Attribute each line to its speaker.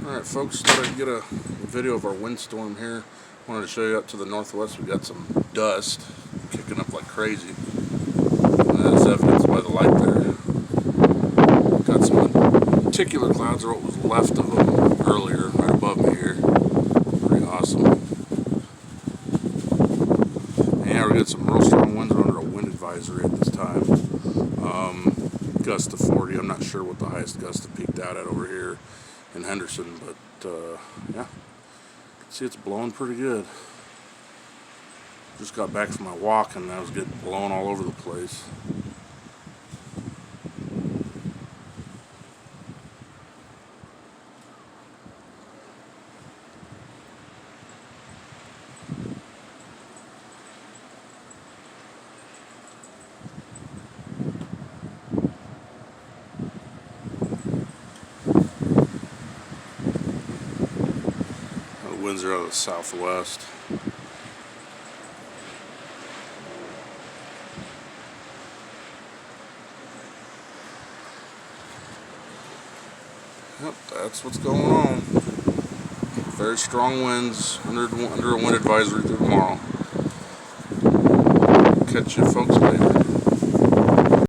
Speaker 1: Alright folks, thought I'd get a video of our windstorm here. Wanted to show you up to the northwest. We got some dust kicking up like crazy. And that's evidenced by the light there. Got some particular clouds, or what was left of them earlier, right above me here. Pretty awesome. And yeah, we're getting some real strong winds. We're under a wind advisory at this time. Gust to 40. I'm not sure what the highest gust have peaked out at over here in Henderson, but yeah, see, it's blowing pretty good. Just got back from my walk and I was getting blown all over the place. The winds are out of the southwest. Yep, that's what's going on. Very strong winds, under a wind advisory through tomorrow. Catch you folks later.